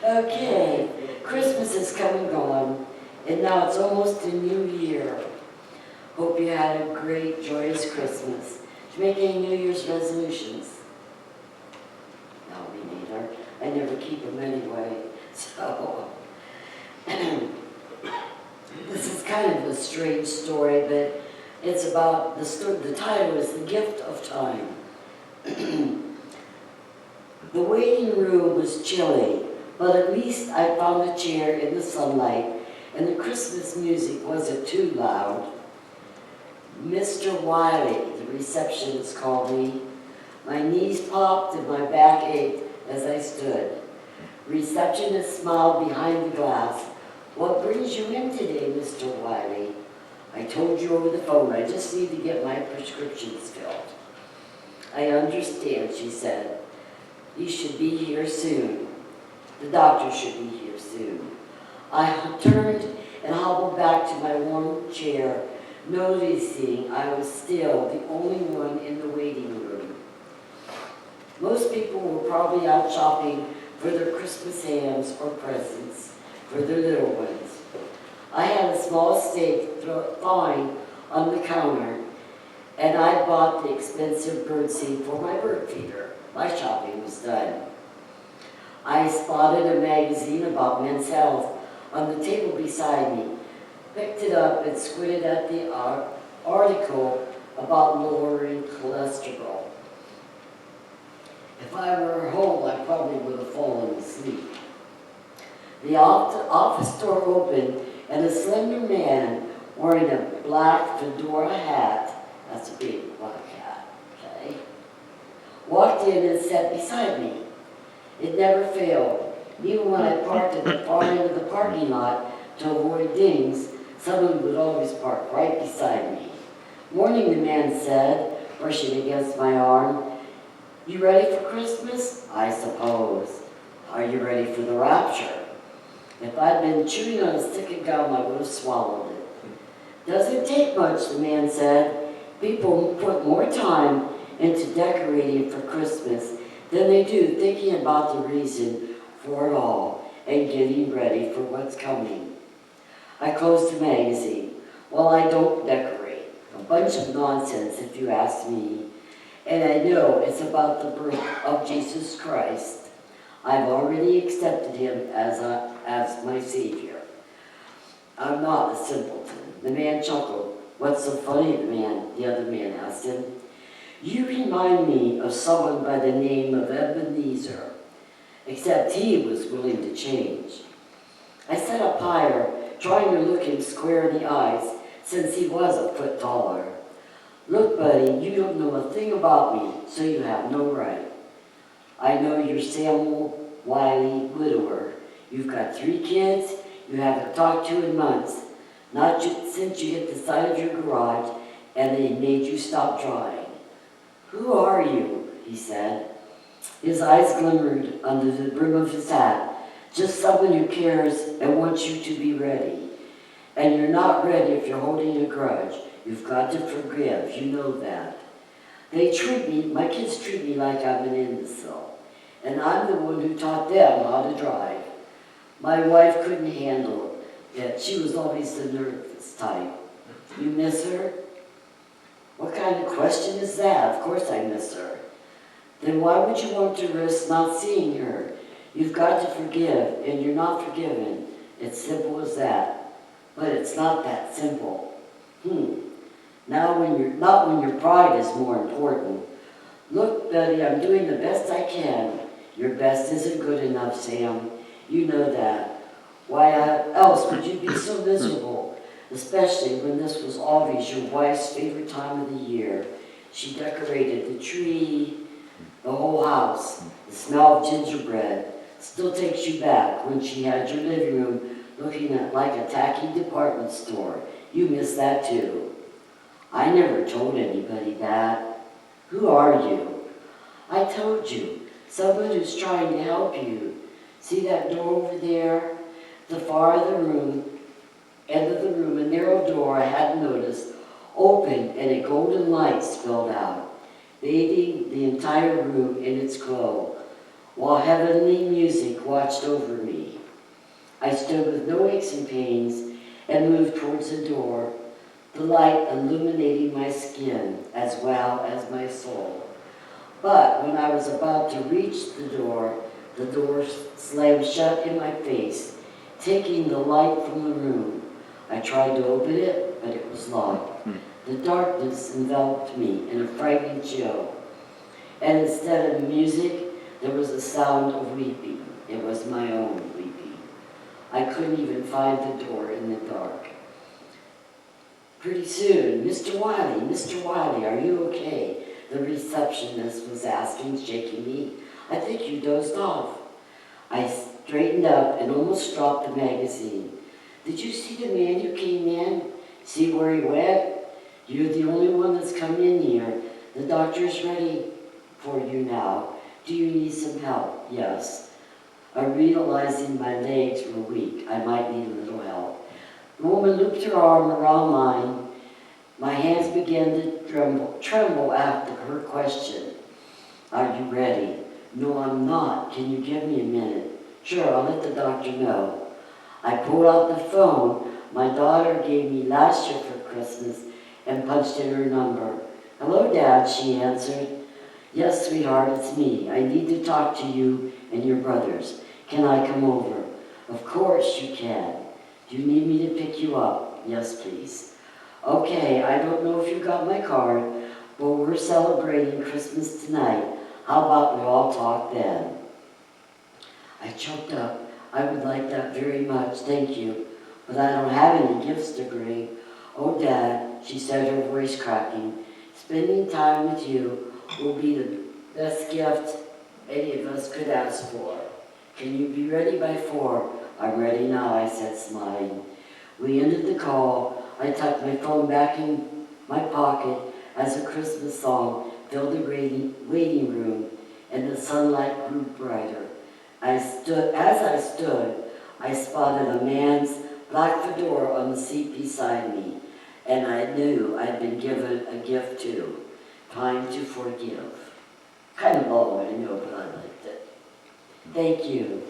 Okay, Christmas is come and gone, and now it's almost a new year. Hope you had a great, joyous Christmas. Did you make any New Year's resolutions? No, me neither. I never keep them anyway. So, this is kind of a strange story, but it's about the title is The Gift of Time. The waiting room was chilly, but at least I found a chair in the sunlight, and the Christmas music wasn't too loud. Mr. Wiley, the receptionist, called me. My knees popped and my back ached as I stood. Receptionist smiled behind the glass. What brings you in today, Mr. Wiley? I told you over the phone, I just need to get my prescriptions filled. I understand, she said. You should be here soon. The doctor should be here soon. I turned and hobbled back to my warm chair, noticing I was still the only one in the waiting room. Most people were probably out shopping for their Christmas hams or presents for their little ones. I had a small steak thawing on the counter, and I bought the expensive birdseed for my bird feeder. My shopping was done. I spotted a magazine about men's health on the table beside me, picked it up and squinted at the article about lowering cholesterol. If I were home, I probably would have fallen asleep. The office door opened, and a slender man wearing a black fedora hat, that's a big black hat, okay, walked in and sat beside me. It never failed. Even when I parked at the far end of the parking lot to avoid dings, someone would always park right beside me. Morning, the man said, brushing against my arm. You ready for Christmas? I suppose. Are you ready for the rapture? If I'd been chewing on a stick of gum, I would have swallowed it. Doesn't take much, the man said. People put more time into decorating for Christmas than they do thinking about the reason for it all and getting ready for what's coming. I closed the magazine. Well, I don't decorate. A bunch of nonsense, if you ask me. And I know it's about the birth of Jesus Christ. I've already accepted him as my Savior. I'm not a simpleton. The man chuckled. What's so funny, the other man asked him. You remind me of someone by the name of Ebenezer, except he was willing to change. I sat up higher, trying to look him square in the eyes, since he was a foot taller. Look, buddy, you don't know a thing about me, so you have no right. I know you're Samuel Wiley, widower. You've got 3 kids you haven't talked to in months, not since you hit the side of your garage and they made you stop drawing. Who are you? He said. His eyes glimmered under the brim of his hat. Just someone who cares and wants you to be ready. And you're not ready if you're holding a grudge. You've got to forgive, you know that. My kids treat me like I'm an imbecile. And I'm the one who taught them how to drive. My wife couldn't handle it. She was always the nervous type. You miss her? What kind of question is that? Of course I miss her. Then why would you want to risk not seeing her? You've got to forgive, and you're not forgiven. It's simple as that. But it's not that simple. Not when your pride is more important. Look, buddy, I'm doing the best I can. Your best isn't good enough, Sam. You know that. Why else would you be so miserable? Especially when this was always your wife's favorite time of the year. She decorated the tree, the whole house. The smell of gingerbread still takes you back when she had your living room looking like a tacky department store. You miss that too. I never told anybody that. Who are you? I told you. Someone who's trying to help you. See that door over there? The far end of the room, a narrow door I hadn't noticed, opened and a golden light spilled out, bathing the entire room in its glow. while heavenly music watched over me. I stood with no aches and pains and moved towards the door, the light illuminating my skin as well as my soul. But when I was about to reach the door slammed shut in my face, taking the light from the room. I tried to open it, but it was locked. The darkness enveloped me in a frightening chill. And instead of music, there was a sound of weeping. It was my own weeping. I couldn't even find the door in the dark. Pretty soon, Mr. Wiley, are you okay? The receptionist was asking, shaking me. I think you dozed off. I straightened up and almost dropped the magazine. Did you see the man who came in? See where he went? You're the only one that's come in here. The doctor's ready for you now. Do you need some help? Yes. I'm realizing my legs were weak. I might need a little help. The woman looped her arm around mine. My hands began to tremble after her question. Are you ready? No, I'm not. Can you give me a minute? Sure, I'll let the doctor know. I pulled out the phone my daughter gave me last year for Christmas and punched in her number. Hello, Dad, she answered. Yes, sweetheart, it's me. I need to talk to you and your brothers. Can I come over? Of course you can. Do you need me to pick you up? Yes, please. Okay, I don't know if you got my card, but we're celebrating Christmas tonight. How about we all talk then? I choked up. I would like that very much, thank you. But I don't have any gifts to bring. Oh, Dad, she said, her voice cracking. Spending time with you will be the best gift any of us could ask for. Can you be ready by 4? I'm ready now, I said, smiling. We ended the call. I tucked my phone back in my pocket as a Christmas song filled the waiting room and the sunlight grew brighter. As I stood, I spotted a man's black fedora on the seat beside me, and I knew I'd been given a gift too. Time to forgive. Kind of long, I know, but I liked it. Thank you.